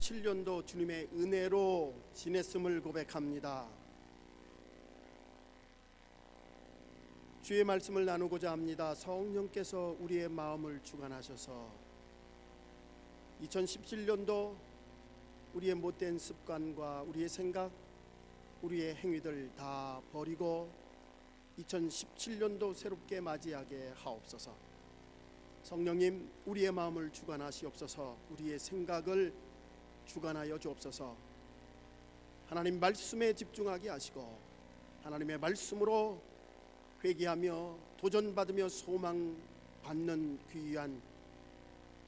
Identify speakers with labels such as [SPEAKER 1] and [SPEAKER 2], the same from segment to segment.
[SPEAKER 1] 2017년도 주님의 은혜로 지냈음을 고백합니다. 주의 말씀을 나누고자 합니다. 성령께서 우리의 마음을 주관하셔서 2017년도 우리의 못된 습관과 우리의 생각, 우리의 행위들 다 버리고 2017년도 새롭게 맞이하게 하옵소서. 성령님, 우리의 마음을 주관하시옵소서. 우리의 생각을 주관하여 주옵소서. 하나님 말씀에 집중하게 하시고 하나님의 말씀으로 회개하며 도전받으며 소망받는 귀한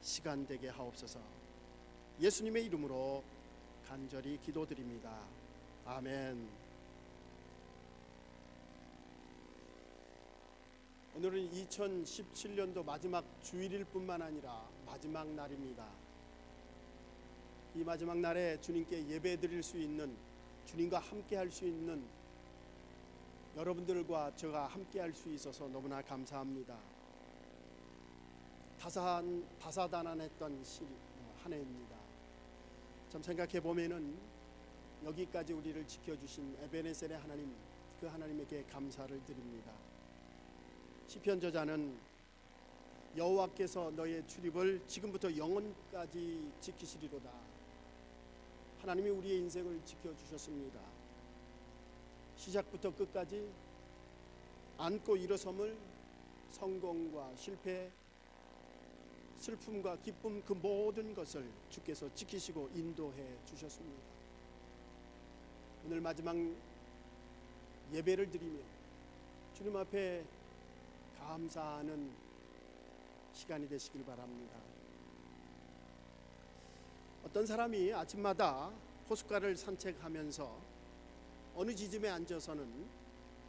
[SPEAKER 1] 시간 되게 하옵소서. 예수님의 이름으로 간절히 기도드립니다. 아멘. 오늘은 2017년도 마지막 주일일 뿐만 아니라 마지막 날입니다. 이 마지막 날에 주님께 예배 드릴 수 있는, 주님과 함께 할 수 있는 여러분들과 제가 함께 할 수 있어서 너무나 감사합니다. 다사다난했던 한 해입니다. 참 생각해 보면은 여기까지 우리를 지켜주신 에베네셀의 하나님, 그 하나님에게 감사를 드립니다. 시편 저자는 여호와께서 너의 출입을 지금부터 영원까지 지키시리로다. 하나님이 우리의 인생을 지켜주셨습니다. 시작부터 끝까지 앉고 일어섬을, 성공과 실패, 슬픔과 기쁨, 그 모든 것을 주께서 지키시고 인도해 주셨습니다. 오늘 마지막 예배를 드리며 주님 앞에 감사하는 시간이 되시길 바랍니다. 어떤 사람이 아침마다 호숫가를 산책하면서 어느 지점에 앉아서는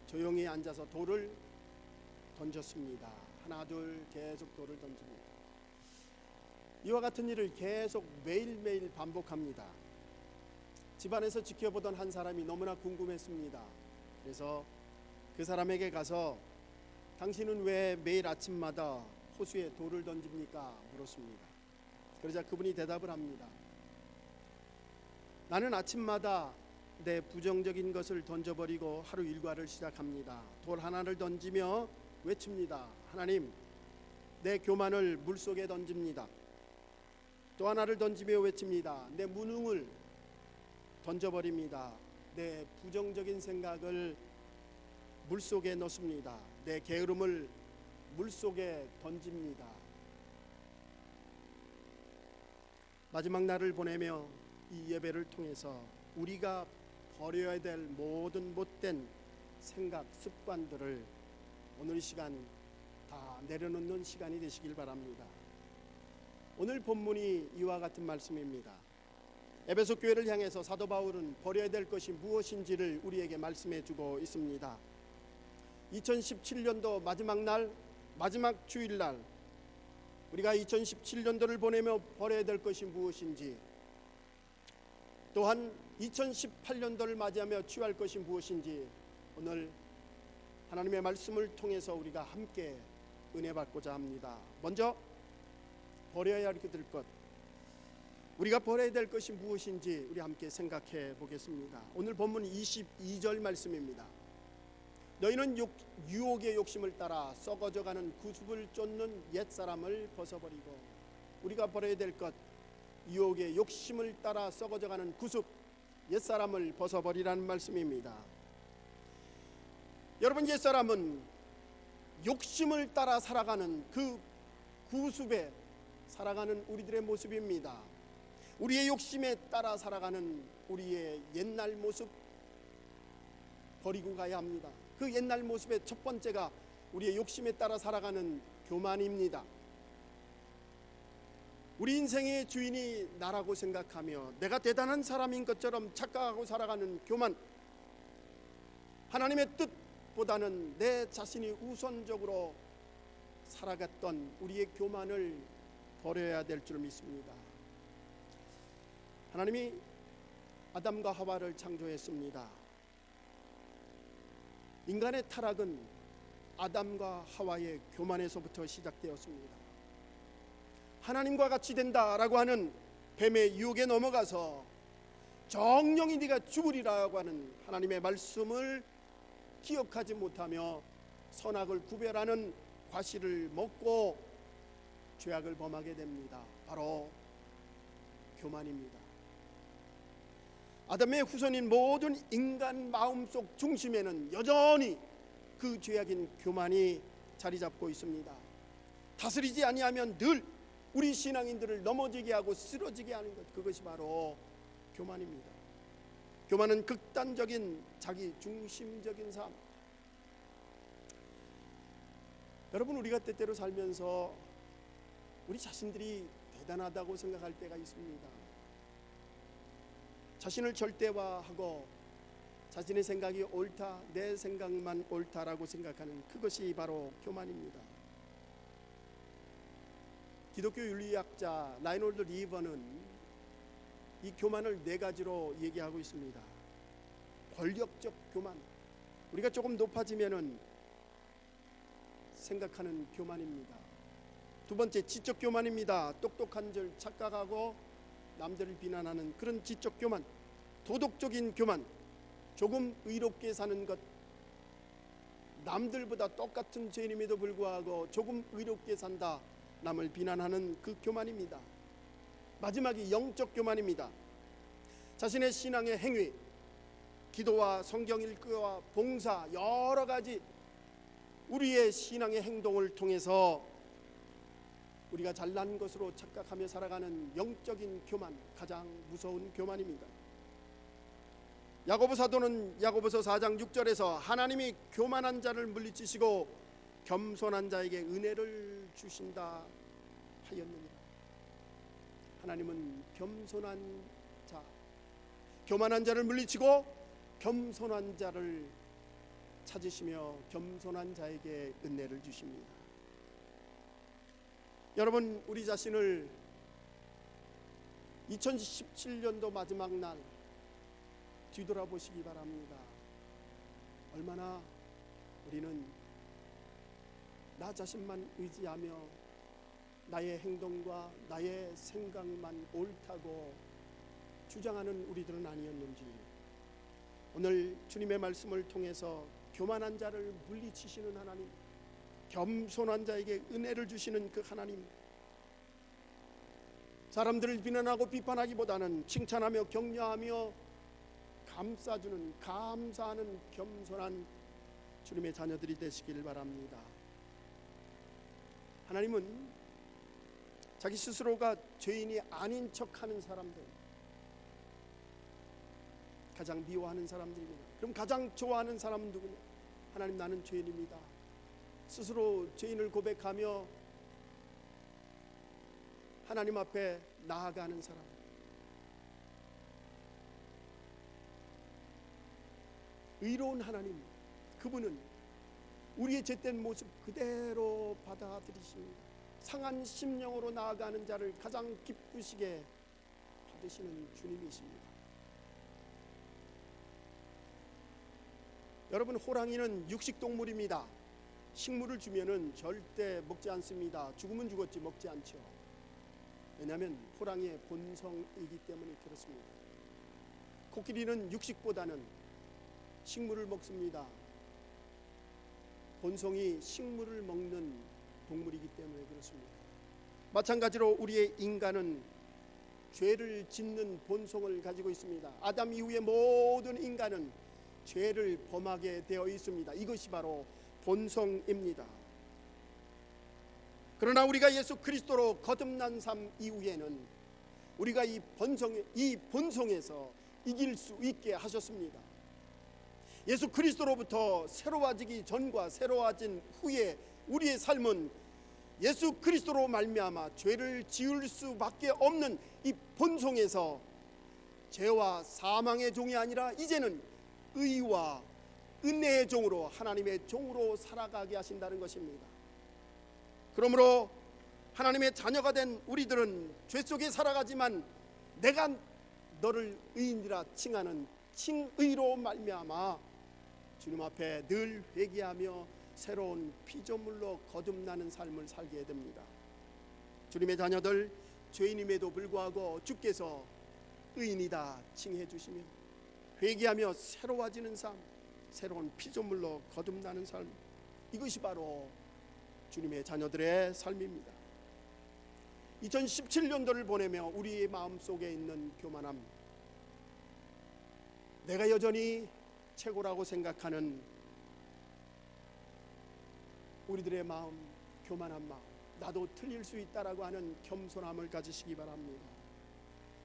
[SPEAKER 1] 조용히 앉아서 돌을 던졌습니다. 하나 둘 계속 돌을 던집니다. 이와 같은 일을 계속 매일매일 반복합니다. 집안에서 지켜보던 한 사람이 너무나 궁금했습니다. 그래서 그 사람에게 가서 당신은 왜 매일 아침마다 호수에 돌을 던집니까? 물었습니다. 그러자 그분이 대답을 합니다. 나는 아침마다 내 부정적인 것을 던져버리고 하루 일과를 시작합니다. 돌 하나를 던지며 외칩니다. 하나님, 내 교만을 물속에 던집니다. 또 하나를 던지며 외칩니다. 내 무능을 던져버립니다. 내 부정적인 생각을 물속에 넣습니다. 내 게으름을 물속에 던집니다. 마지막 날을 보내며 이 예배를 통해서 우리가 버려야 될 모든 못된 생각, 습관들을 오늘 이 시간 다 내려놓는 시간이 되시길 바랍니다. 오늘 본문이 이와 같은 말씀입니다. 에베소 교회를 향해서 사도 바울은 버려야 될 것이 무엇인지를 우리에게 말씀해 주고 있습니다. 2017년도 마지막 날, 마지막 주일날 우리가 2017년도를 보내며 버려야 될 것이 무엇인지, 또한 2018년도를 맞이하며 취할 것이 무엇인지 오늘 하나님의 말씀을 통해서 우리가 함께 은혜 받고자 합니다. 먼저 버려야 될 것, 우리가 버려야 될 것이 무엇인지 우리 함께 생각해 보겠습니다. 오늘 본문 22절 말씀입니다. 너희는 유혹의 욕심을 따라 썩어져가는 구습을 쫓는 옛사람을 벗어버리고, 우리가 버려야 될 것, 유혹의 욕심을 따라 썩어져가는 구습, 옛사람을 벗어버리라는 말씀입니다. 여러분, 옛사람은 욕심을 따라 살아가는 그 구습에 살아가는 우리들의 모습입니다. 우리의 욕심에 따라 살아가는 우리의 옛날 모습 버리고 가야 합니다. 그 옛날 모습의 첫 번째가 우리의 욕심에 따라 살아가는 교만입니다. 우리 인생의 주인이 나라고 생각하며 내가 대단한 사람인 것처럼 착각하고 살아가는 교만, 하나님의 뜻보다는 내 자신이 우선적으로 살아갔던 우리의 교만을 버려야 될 줄 믿습니다. 하나님이 아담과 하와를 창조했습니다. 인간의 타락은 아담과 하와의 교만에서부터 시작되었습니다. 하나님과 같이 된다라고 하는 뱀의 유혹에 넘어가서 정령이 네가 죽으리라고 하는 하나님의 말씀을 기억하지 못하며 선악을 구별하는 과실을 먹고 죄악을 범하게 됩니다. 바로 교만입니다. 아담의 후손인 모든 인간 마음속 중심에는 여전히 그 죄악인 교만이 자리 잡고 있습니다. 다스리지 아니하면 늘 우리 신앙인들을 넘어지게 하고 쓰러지게 하는 것, 그것이 바로 교만입니다. 교만은 극단적인 자기 중심적인 삶. 여러분, 우리가 때때로 살면서 우리 자신들이 대단하다고 생각할 때가 있습니다. 자신을 절대화하고 자신의 생각이 옳다, 내 생각만 옳다라고 생각하는 그것이 바로 교만입니다. 기독교 윤리학자 라이놀드 리버는 이 교만을 네 가지로 얘기하고 있습니다. 권력적 교만, 우리가 조금 높아지면은 생각하는 교만입니다. 두 번째, 지적 교만입니다. 똑똑한 줄 착각하고 남들을 비난하는 그런 지적 교만. 도덕적인 교만, 조금 의롭게 사는 것, 남들보다 똑같은 죄인임에도 불구하고 조금 의롭게 산다, 남을 비난하는 그 교만입니다. 마지막이 영적 교만입니다. 자신의 신앙의 행위, 기도와 성경 읽기와 봉사, 여러 가지 우리의 신앙의 행동을 통해서 우리가 잘난 것으로 착각하며 살아가는 영적인 교만, 가장 무서운 교만입니다. 야고보 사도는 야고보서 4장 6절에서 하나님이 교만한 자를 물리치시고 겸손한 자에게 은혜를 주신다 하였느니라. 하나님은 겸손한 자, 교만한 자를 물리치고 겸손한 자를 찾으시며 겸손한 자에게 은혜를 주십니다. 여러분, 우리 자신을 2017년도 마지막 날 뒤돌아보시기 바랍니다. 얼마나 우리는 나 자신만 의지하며 나의 행동과 나의 생각만 옳다고 주장하는 우리들은 아니었는지, 오늘 주님의 말씀을 통해서 교만한 자를 물리치시는 하나님, 겸손한 자에게 은혜를 주시는 그 하나님, 사람들을 비난하고 비판하기보다는 칭찬하며 격려하며 감싸주는, 감사하는 겸손한 주님의 자녀들이 되시기를 바랍니다. 하나님은 자기 스스로가 죄인이 아닌 척하는 사람들, 가장 미워하는 사람들입니다. 그럼 가장 좋아하는 사람은 누구냐? 하나님, 나는 죄인입니다. 스스로 죄인을 고백하며 하나님 앞에 나아가는 사람, 의로운 하나님, 그분은 우리의 죄된 모습 그대로 받아들이십니다. 상한 심령으로 나아가는 자를 가장 기쁘시게 받으시는 주님이십니다. 여러분, 호랑이는 육식동물입니다. 식물을 주면은 절대 먹지 않습니다. 죽으면 죽었지 먹지 않죠. 왜냐하면 호랑이의 본성이기 때문에 그렇습니다. 코끼리는 육식보다는 식물을 먹습니다. 본성이 식물을 먹는 동물이기 때문에 그렇습니다. 마찬가지로 우리의 인간은 죄를 짓는 본성을 가지고 있습니다. 아담 이후의 모든 인간은 죄를 범하게 되어 있습니다. 이것이 바로 본성입니다. 그러나 우리가 예수 그리스도로 거듭난 삶 이후에는 우리가 이 본성에서 이길 수 있게 하셨습니다. 예수 그리스도로부터 새로워지기 전과 새로워진 후에 우리의 삶은 예수 그리스도로 말미암아 죄를 지을 수밖에 없는 이 본성에서 죄와 사망의 종이 아니라 이제는 의와 은혜의 종으로, 하나님의 종으로 살아가게 하신다는 것입니다. 그러므로 하나님의 자녀가 된 우리들은 죄 속에 살아가지만 내가 너를 의인이라 칭하는 칭의로 말미암아 주님 앞에 늘 회개하며 새로운 피조물로 거듭나는 삶을 살게 됩니다. 주님의 자녀들, 죄인임에도 불구하고 주께서 의인이다 칭해 주시며 회개하며 새로워지는 삶, 새로운 피조물로 거듭나는 삶, 이것이 바로 주님의 자녀들의 삶입니다. 2017년도를 보내며 우리의 마음속에 있는 교만함, 내가 여전히 최고라고 생각하는 우리들의 마음, 교만한 마음, 나도 틀릴 수 있다라고 하는 겸손함을 가지시기 바랍니다.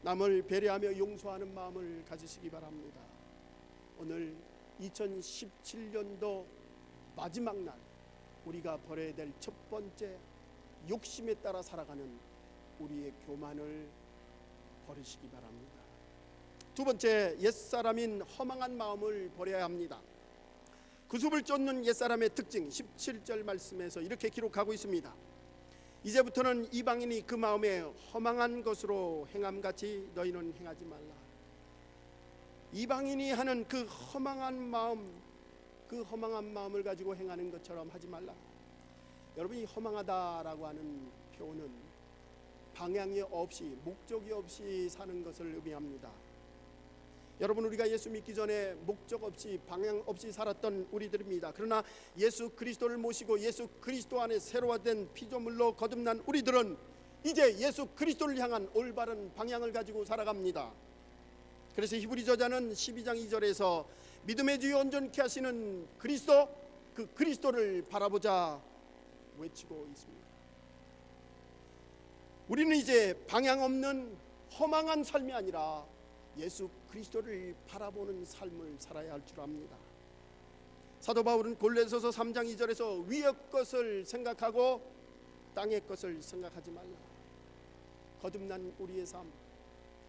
[SPEAKER 1] 남을 배려하며 용서하는 마음을 가지시기 바랍니다. 오늘 2017년도 마지막 날 우리가 버려야 될 첫 번째, 욕심에 따라 살아가는 우리의 교만을 버리시기 바랍니다. 두 번째, 옛사람인 허망한 마음을 버려야 합니다. 구습을 쫓는 옛사람의 특징 17절 말씀에서 이렇게 기록하고 있습니다. 이제부터는 이방인이 그 마음에 허망한 것으로 행함같이 너희는 행하지 말라. 이방인이 하는 그 허망한 마음, 그 허망한 마음을 가지고 행하는 것처럼 하지 말라. 여러분이 허망하다라고 하는 표현은 방향이 없이, 목적이 없이 사는 것을 의미합니다. 여러분, 우리가 예수 믿기 전에 목적 없이, 방향 없이 살았던 우리들입니다. 그러나 예수 그리스도를 모시고 예수 그리스도 안에 새로워진 피조물로 거듭난 우리들은 이제 예수 그리스도를 향한 올바른 방향을 가지고 살아갑니다. 그래서 히브리 저자는 12장 2절에서 믿음의 주요 온전케 하시는 그리스도, 그 그리스도를 바라보자 외치고 있습니다. 우리는 이제 방향 없는 허망한 삶이 아니라 예수 그리스도를 바라보는 삶을 살아야 할 줄 압니다. 사도 바울은 골로새서 3장 2절에서 위의 것을 생각하고 땅의 것을 생각하지 말라. 거듭난 우리의 삶,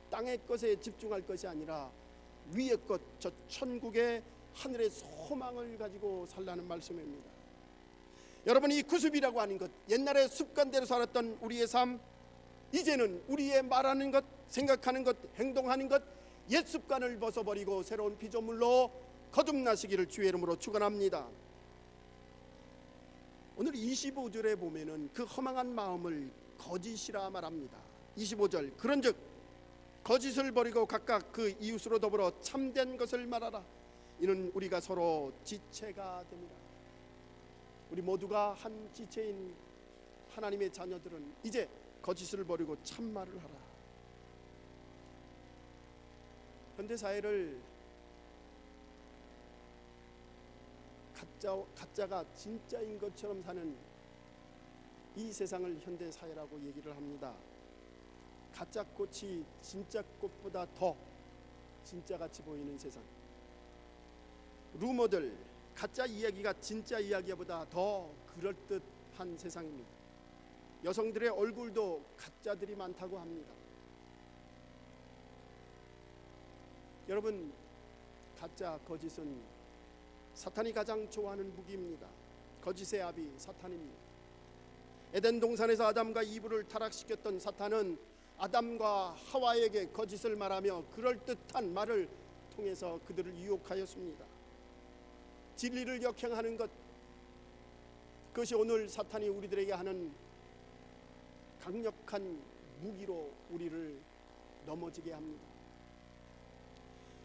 [SPEAKER 1] 땅의 것에 집중할 것이 아니라 위의 것, 저 천국의 하늘의 소망을 가지고 살라는 말씀입니다. 여러분, 이 구습이라고 하는 것, 옛날에 습관대로 살았던 우리의 삶, 이제는 우리의 말하는 것, 생각하는 것, 행동하는 것, 옛 습관을 벗어버리고 새로운 피조물로 거듭나시기를 주의 이름으로 축원합니다. 오늘 25절에 보면은 그 허망한 마음을 거짓이라 말합니다. 25절, 그런즉 거짓을 버리고 각각 그 이웃으로 더불어 참된 것을 말하라. 이는 우리가 서로 지체가 됩니다. 우리 모두가 한 지체인 하나님의 자녀들은 이제 거짓을 버리고 참말을 하라. 현대사회를 가짜가 진짜인 것처럼 사는 이 세상을 현대사회라고 얘기를 합니다. 가짜 꽃이 진짜 꽃보다 더 진짜같이 보이는 세상, 루머들, 가짜 이야기가 진짜 이야기보다 더 그럴듯한 세상입니다. 여성들의 얼굴도 가짜들이 많다고 합니다. 여러분, 가짜, 거짓은 사탄이 가장 좋아하는 무기입니다. 거짓의 아비 사탄입니다. 에덴 동산에서 아담과 이브를 타락시켰던 사탄은 아담과 하와에게 거짓을 말하며 그럴듯한 말을 통해서 그들을 유혹하였습니다. 진리를 역행하는 것, 그것이 오늘 사탄이 우리들에게 하는 강력한 무기로 우리를 넘어지게 합니다.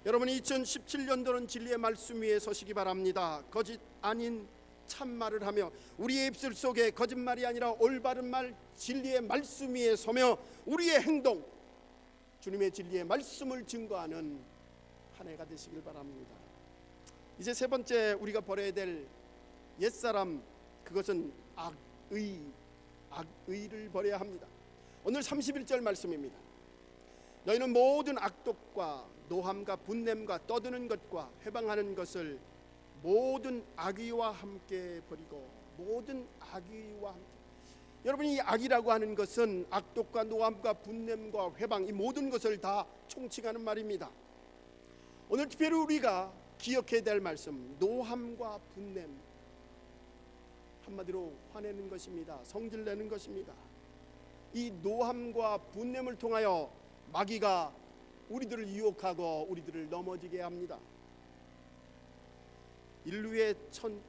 [SPEAKER 1] 여러분, 2017년도는 진리의 말씀 위에 서시기 바랍니다. 거짓 아닌 참말을 하며 우리의 입술 속에 거짓말이 아니라 올바른 말, 진리의 말씀 위에 서며 우리의 행동, 주님의 진리의 말씀을 증거하는 한 해가 되시길 바랍니다. 이제 세 번째, 우리가 버려야 될 옛사람, 그것은 악의를 버려야 합니다. 오늘 31절 말씀입니다. 너희는 모든 악독과 노함과 분냄과 떠드는 것과 회방하는 것을 모든 악의와 함께 버리고, 모든 악의와 함께. 여러분, 이 악이라고 하는 것은 악독과 노함과 분냄과 회방, 이 모든 것을 다 총칭하는 말입니다. 오늘 특별히 우리가 기억해야 될 말씀, 노함과 분냄, 한마디로 화내는 것입니다. 성질내는 것입니다. 이 노함과 분냄을 통하여 마귀가 우리들을 유혹하고 우리들을 넘어지게 합니다. 인류의 첫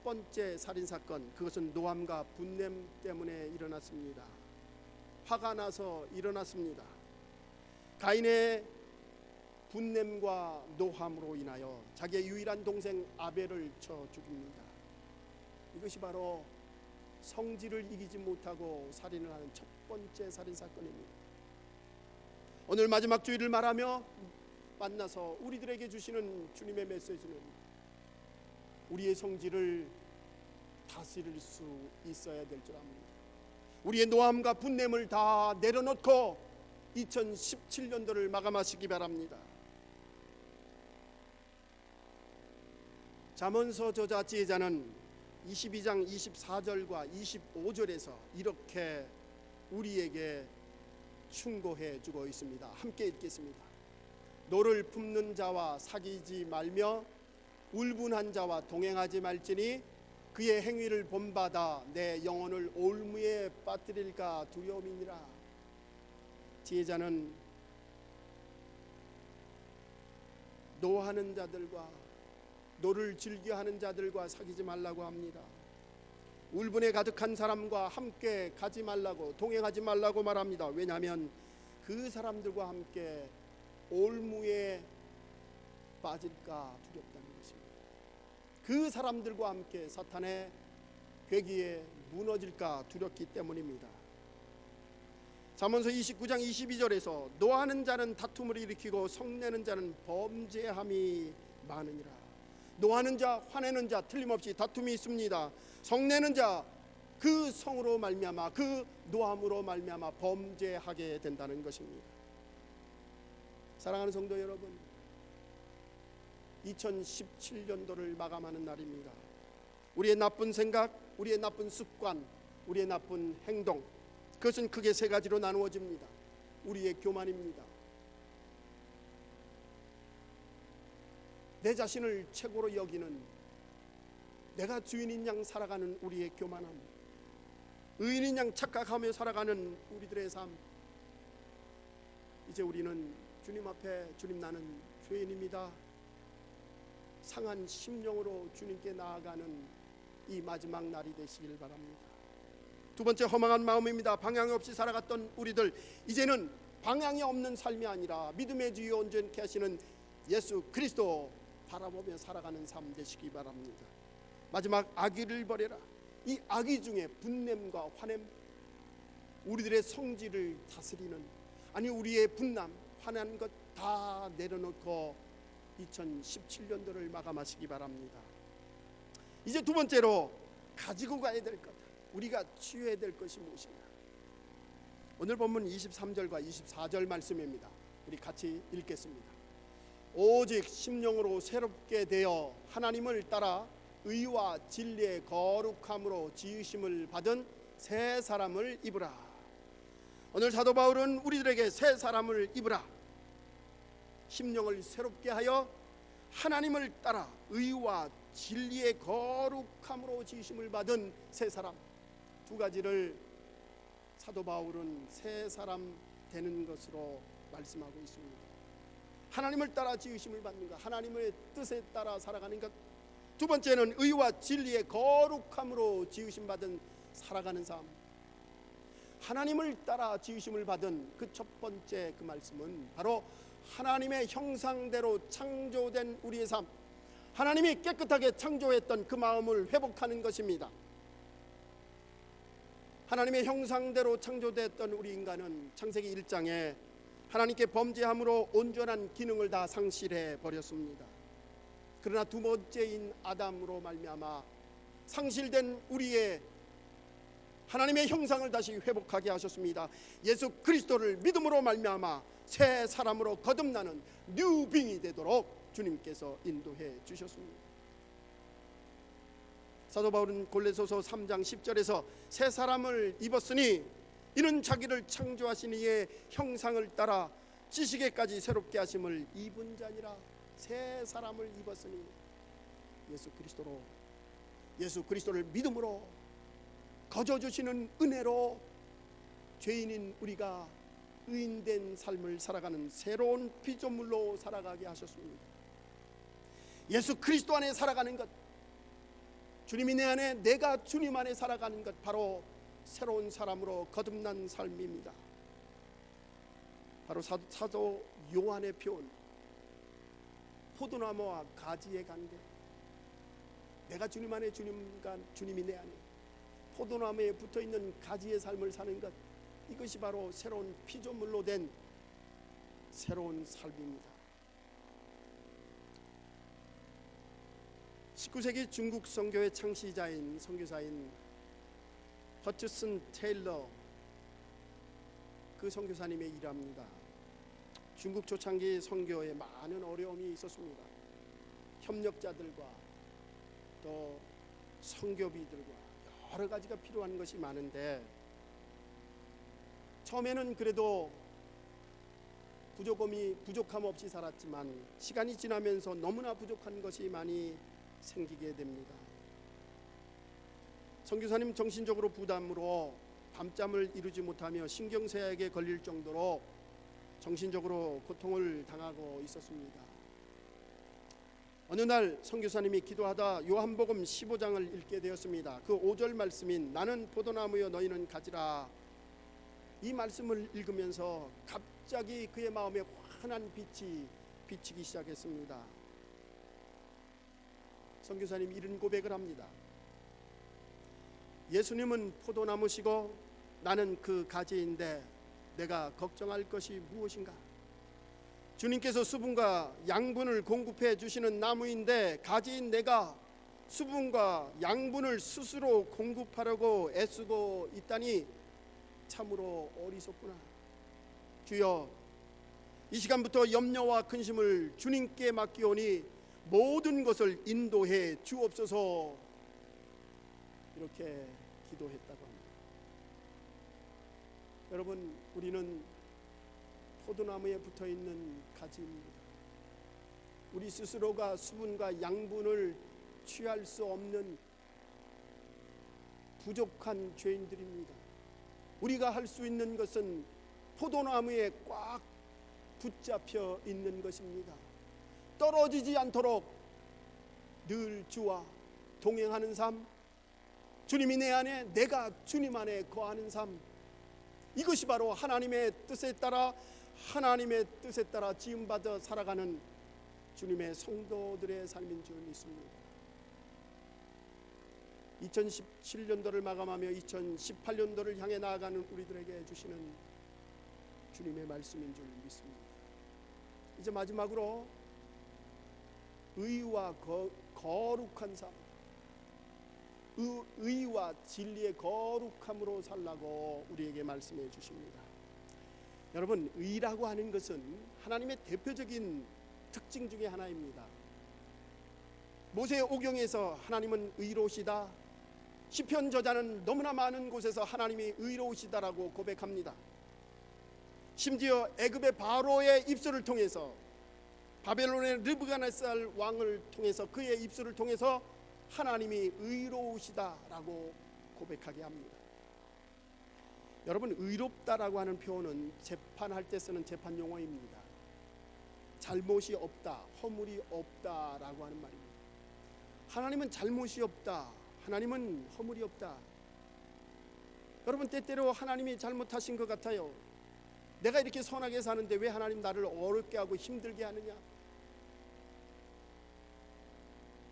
[SPEAKER 1] 번째 살인사건, 그것은 노함과 분냄 때문에 일어났습니다. 화가 나서 일어났습니다. 가인의 분냄과 노함으로 인하여 자기의 유일한 동생 아벨을 쳐 죽입니다. 이것이 바로 성질을 이기지 못하고 살인을 하는 첫 번째 살인 사건입니다. 오늘 마지막 주일을 말하며 만나서 우리들에게 주시는 주님의 메시지는 우리의 성질을 다스릴 수 있어야 될 줄 압니다. 우리의 노함과 분냄을 다 내려놓고 2017년도를 마감하시기 바랍니다. 잠언서 저자 지혜자는 22장 24절과 25절에서 이렇게 우리에게 충고해 주고 있습니다. 함께 읽겠습니다. 노를 품는 자와 사귀지 말며 울분한 자와 동행하지 말지니 그의 행위를 본받아 내 영혼을 올무에 빠뜨릴까 두려움이니라. 지혜자는 노하는 자들과 노를 즐겨하는 자들과 사귀지 말라고 합니다. 울분에 가득한 사람과 함께 가지 말라고, 동행하지 말라고 말합니다. 왜냐하면 그 사람들과 함께 올무에 빠질까 두렵다는 것입니다. 그 사람들과 함께 사탄의 괴기에 무너질까 두렵기 때문입니다. 잠언서 29장 22절에서 노하는 자는 다툼을 일으키고 성내는 자는 범죄함이 많으니라. 노하는 자, 화내는 자 틀림없이 다툼이 있습니다. 성내는 자, 그 성으로 말미암아, 그 노함으로 말미암아 범죄하게 된다는 것입니다. 사랑하는 성도 여러분, 2017년도를 마감하는 날입니다. 우리의 나쁜 생각, 우리의 나쁜 습관, 우리의 나쁜 행동, 그것은 크게 세 가지로 나누어집니다. 우리의 교만입니다. 내 자신을 최고로 여기는, 내가 주인인 양 살아가는 우리의 교만함, 의인인 양 착각하며 살아가는 우리들의 삶. 이제 우리는 주님 앞에, 주님 나는 죄인입니다, 상한 심령으로 주님께 나아가는 이 마지막 날이 되시길 바랍니다. 두 번째, 허망한 마음입니다. 방향이 없이 살아갔던 우리들, 이제는 방향이 없는 삶이 아니라 믿음의 주여 온전케 하시는 예수 그리스도 바라보며 살아가는 삶 되시기 바랍니다. 마지막, 악의를 버려라. 이 악의 중에 분냄과 화냄, 우리들의 성질을 다스리는, 아니 우리의 분남, 화난 것 다 내려놓고 2017년도를 마감하시기 바랍니다. 이제 두 번째로 가지고 가야 될 것, 우리가 취해야 될 것이 무엇이냐. 오늘 본문 23절과 24절 말씀입니다. 우리 같이 읽겠습니다. 오직 심령으로 새롭게 되어 하나님을 따라 의와 진리의 거룩함으로 지으심을 받은 새 사람을 입으라. 오늘 사도 바울은 우리들에게 새 사람을 입으라, 심령을 새롭게 하여 하나님을 따라 의와 진리의 거룩함으로 지으심을 받은 새 사람, 두 가지를 사도 바울은 새 사람 되는 것으로 말씀하고 있습니다. 하나님을 따라 지으심을 받는 것, 하나님의 뜻에 따라 살아가는 것. 두 번째는 의와 진리의 거룩함으로 지으심 받은 살아가는 삶. 하나님을 따라 지으심을 받은 그 첫 번째 그 말씀은 바로 하나님의 형상대로 창조된 우리의 삶, 하나님이 깨끗하게 창조했던 그 마음을 회복하는 것입니다. 하나님의 형상대로 창조됐던 우리 인간은 창세기 1장에 하나님께 범죄함으로 온전한 기능을 다 상실해 버렸습니다. 그러나 두 번째인 아담으로 말미암아 상실된 우리의 하나님의 형상을 다시 회복하게 하셨습니다. 예수 그리스도를 믿음으로 말미암아 새 사람으로 거듭나는 뉴빙이 되도록 주님께서 인도해 주셨습니다. 사도 바울은 골로새서 3장 10절에서 새 사람을 입었으니 이는 자기를 창조하신 이의 형상을 따라 지식에까지 새롭게 하심을 입은 자니라. 새 사람을 입었으니 예수 그리스도를 믿음으로 거저 주시는 은혜로 죄인인 우리가 의인된 삶을 살아가는 새로운 피조물로 살아가게 하셨습니다. 예수 그리스도 안에 살아가는 것, 주님이 내 안에, 내가 주님 안에 살아가는 것, 바로 새로운 사람으로 거듭난 삶입니다. 바로 사도 요한의 표현, 포도나무와 가지의 관계. 내가 주님 안에, 주님이 내 안에, 포도나무에 붙어있는 가지의 삶을 사는 것, 이것이 바로 새로운 피조물로 된 새로운 삶입니다. 19세기 중국 선교의 창시자인 선교사인 허츠슨 테일러, 그 선교사님의 일합니다. 중국 초창기 선교에 많은 어려움이 있었습니다. 협력자들과 또 선교비들과 여러 가지가 필요한 것이 많은데, 처음에는 그래도 부족함 없이 살았지만 시간이 지나면서 너무나 부족한 것이 많이 생기게 됩니다. 선교사님 정신적으로 부담으로 밤잠을 이루지 못하며 신경쇠약에 걸릴 정도로 정신적으로 고통을 당하고 있었습니다. 어느 날 선교사님이 기도하다 요한복음 15장을 읽게 되었습니다. 그 5절 말씀인 나는 포도나무여 너희는 가지라, 이 말씀을 읽으면서 갑자기 그의 마음에 환한 빛이 비치기 시작했습니다. 선교사님이 이런 고백을 합니다. 예수님은 포도나무시고 나는 그 가지인데 내가 걱정할 것이 무엇인가? 주님께서 수분과 양분을 공급해 주시는 나무인데 가지인 내가 수분과 양분을 스스로 공급하려고 애쓰고 있다니 참으로 어리석구나. 주여, 이 시간부터 염려와 근심을 주님께 맡기오니 모든 것을 인도해 주옵소서. 이렇게 기도했다고 합니다. 여러분, 우리는 포도나무에 붙어있는 가지입니다. 우리 스스로가 수분과 양분을 취할 수 없는 부족한 죄인들입니다. 우리가 할 수 있는 것은 포도나무에 꽉 붙잡혀 있는 것입니다. 떨어지지 않도록 늘 주와 동행하는 삶, 주님이 내 안에, 내가 주님 안에 거하는 삶, 이것이 바로 하나님의 뜻에 따라 지음받아 살아가는 주님의 성도들의 삶인 줄 믿습니다. 2017년도를 마감하며 2018년도를 향해 나아가는 우리들에게 주시는 주님의 말씀인 줄 믿습니다. 이제 마지막으로 의와 거룩한 삶, 의와 진리의 거룩함으로 살라고 우리에게 말씀해 주십니다. 여러분, 의라고 하는 것은 하나님의 대표적인 특징 중에 하나입니다. 모세의 오경에서 하나님은 의로우시다, 시편 저자는 너무나 많은 곳에서 하나님이 의로우시다라고 고백합니다. 심지어 애굽의 바로의 입술을 통해서, 바벨론의 르브가네살 왕을 통해서, 그의 입술을 통해서 하나님이 의로우시다라고 고백하게 합니다. 여러분, 의롭다라고 하는 표현은 재판할 때 쓰는 재판 용어입니다. 잘못이 없다, 허물이 없다라고 하는 말입니다. 하나님은 잘못이 없다, 하나님은 허물이 없다. 여러분, 때때로 하나님이 잘못하신 것 같아요. 내가 이렇게 선하게 사는데 왜 하나님 나를 어렵게 하고 힘들게 하느냐?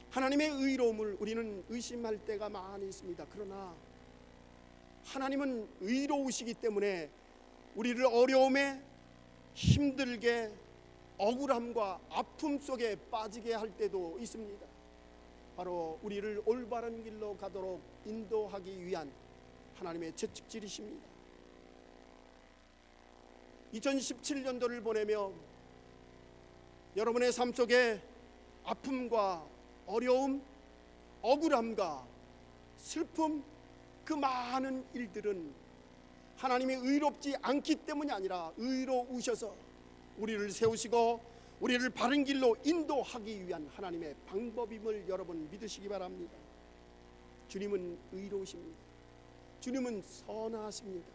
[SPEAKER 1] 하나님의 의로움을 우리는 의심할 때가 많이 있습니다. 그러나 하나님은 의로우시기 때문에 우리를 어려움에, 힘들게, 억울함과 아픔 속에 빠지게 할 때도 있습니다. 바로 우리를 올바른 길로 가도록 인도하기 위한 하나님의 채찍질이십니다. 2017년도를 보내며 여러분의 삶 속에 아픔과 어려움, 억울함과 슬픔, 그 많은 일들은 하나님이 의롭지 않기 때문이 아니라 의로우셔서 우리를 세우시고 우리를 바른 길로 인도하기 위한 하나님의 방법임을 여러분 믿으시기 바랍니다. 주님은 의로우십니다. 주님은 선하십니다.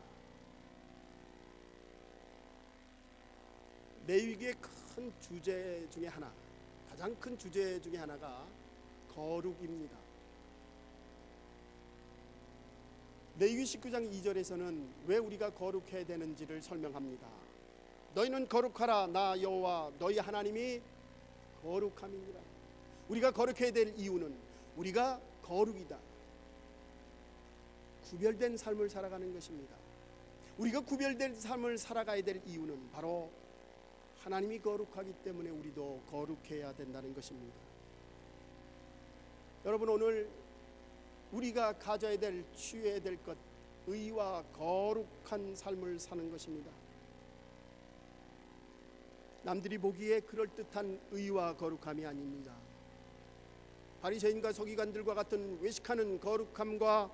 [SPEAKER 1] 레위기의 큰 주제 중에 하나, 가장 큰 주제 중에 하나가 거룩입니다. 레위기 19장 2절에서는 왜 우리가 거룩해야 되는지를 설명합니다. 너희는 거룩하라, 나 여호와 너희 하나님이 거룩함이니라. 우리가 거룩해야 될 이유는 우리가 거룩이다, 구별된 삶을 살아가는 것입니다. 우리가 구별된 삶을 살아가야 될 이유는 바로 하나님이 거룩하기 때문에 우리도 거룩해야 된다는 것입니다. 여러분, 오늘 우리가 가져야 될, 취해야 될 것, 의와 거룩한 삶을 사는 것입니다. 남들이 보기에 그럴듯한 의와 거룩함이 아닙니다. 바리새인과 서기관들과 같은 외식하는 거룩함과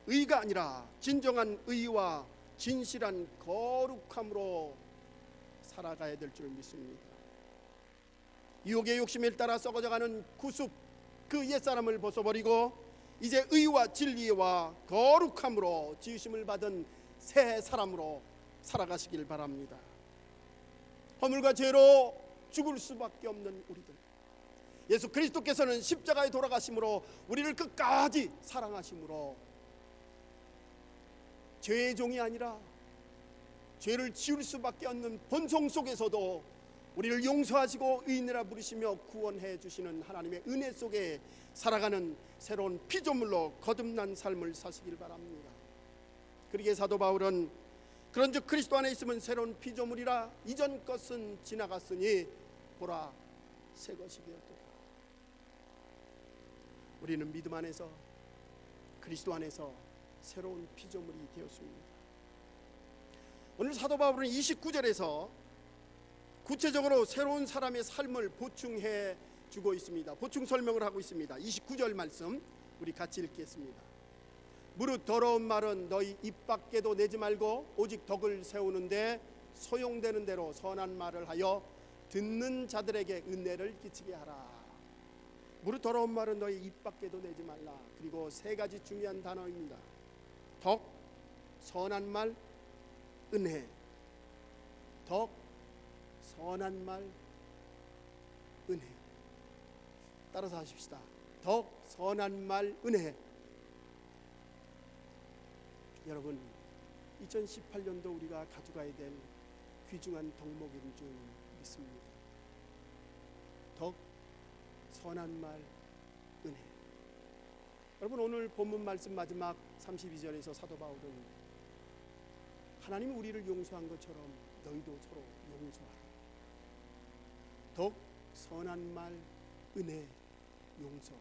[SPEAKER 1] 의가 아니라 진정한 의와 진실한 거룩함으로 살아가야 될 줄 믿습니다. 유혹의 욕심에 따라 썩어져가는 구습, 그 옛사람을 벗어버리고 이제 의와 진리와 거룩함으로 지으심을 받은 새 사람으로 살아가시길 바랍니다. 허물과 죄로 죽을 수밖에 없는 우리들, 예수 그리스도께서는 십자가에 돌아가심으로 우리를 끝까지 사랑하심으로 죄의 종이 아니라 죄를 지을 수밖에 없는 본성 속에서도 우리를 용서하시고 의인이라 부르시며 구원해 주시는 하나님의 은혜 속에 살아가는 새로운 피조물로 거듭난 삶을 사시길 바랍니다. 그러기에 사도 바울은 그런즉 그리스도 안에 있으면 새로운 피조물이라, 이전 것은 지나갔으니 보라 새 것이 되었도다. 우리는 믿음 안에서, 그리스도 안에서 새로운 피조물이 되었습니다. 오늘 사도 바울은 29절에서 구체적으로 새로운 사람의 삶을 보충해 주고 있습니다. 보충 설명을 하고 있습니다. 29절 말씀 우리 같이 읽겠습니다. 무릇 더러운 말은 너희 입 밖에도 내지 말고 오직 덕을 세우는데 소용되는 대로 선한 말을 하여 듣는 자들에게 은혜를 끼치게 하라. 무릇 더러운 말은 너희 입 밖에도 내지 말라. 그리고 세 가지 중요한 단어입니다. 덕, 선한 말, 은혜. 덕, 선한 말, 은혜. 따라서 하십시다. 덕, 선한 말, 은혜. 여러분, 2018년도 우리가 가져가야 될 귀중한 덕목인 줄 믿습니다. 덕, 선한 말, 은혜. 여러분, 오늘 본문 말씀 마지막 32절에서 사도 바울은 하나님이 우리를 용서한 것처럼 너희도 서로 용서하라. 덕, 선한 말, 은혜, 용서.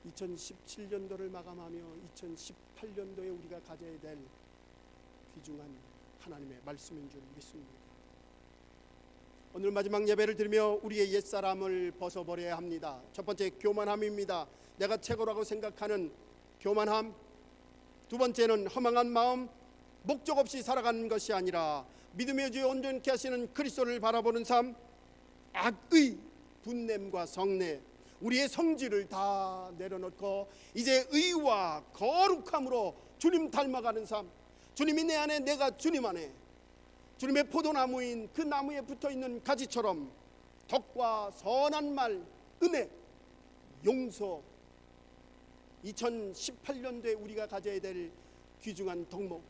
[SPEAKER 1] 2017년도를 마감하며 2018년도에 우리가 가져야 될 귀중한 하나님의 말씀인 줄 믿습니다. 오늘 마지막 예배를 드리며 우리의 옛사람을 벗어버려야 합니다. 첫 번째, 교만함입니다. 내가 최고라고 생각하는 교만함. 두 번째는 허망한 마음, 목적 없이 살아가는 것이 아니라 믿음의 주에 온전케 하시는 그리스도를 바라보는 삶. 악의 분냄과 성내, 우리의 성질을 다 내려놓고 이제 의와 거룩함으로 주님 닮아가는 삶. 주님이 내 안에, 내가 주님 안에, 주님의 포도나무인 그 나무에 붙어있는 가지처럼 덕과 선한 말, 은혜, 용서. 2018년도에 우리가 가져야 될 귀중한 덕목,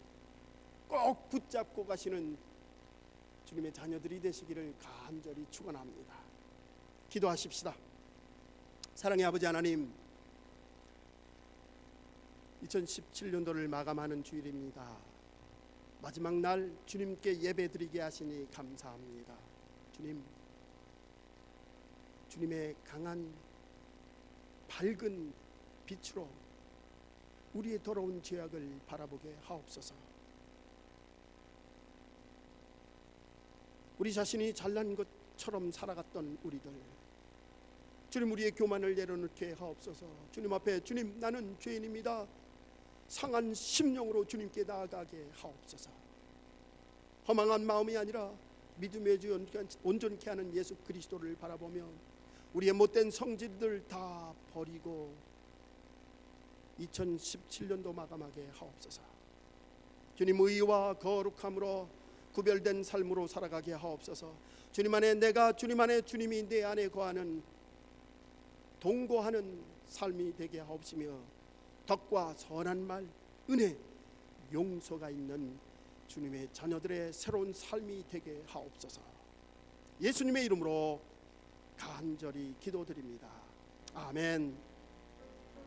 [SPEAKER 1] 꼭 붙잡고 가시는 주님의 자녀들이 되시기를 간절히 축원합니다. 기도하십시다. 사랑의 아버지 하나님, 2017년도를 마감하는 주일입니다. 마지막 날 주님께 예배드리게 하시니 감사합니다. 주님, 주님의 강한 밝은 빛으로 우리의 더러운 죄악을 바라보게 하옵소서. 우리 자신이 잘난 것처럼 살아갔던 우리들, 주님, 우리의 교만을 내려놓게 하옵소서. 주님 앞에, 주님, 나는 죄인입니다. 상한 심령으로 주님께 나아가게 하옵소서. 허망한 마음이 아니라 믿음의 주 온전케 하는 예수 그리스도를 바라보며 우리의 못된 성질들 다 버리고 2017년도 마감하게 하옵소서. 주님, 의와 거룩함으로 구별된 삶으로 살아가게 하옵소서. 주님 안에 내가, 주님 안에 주님이 내 안에 거하는 동거하는 삶이 되게 하옵시며 덕과 선한 말, 은혜, 용서가 있는 주님의 자녀들의 새로운 삶이 되게 하옵소서. 예수님의 이름으로 간절히 기도드립니다. 아멘.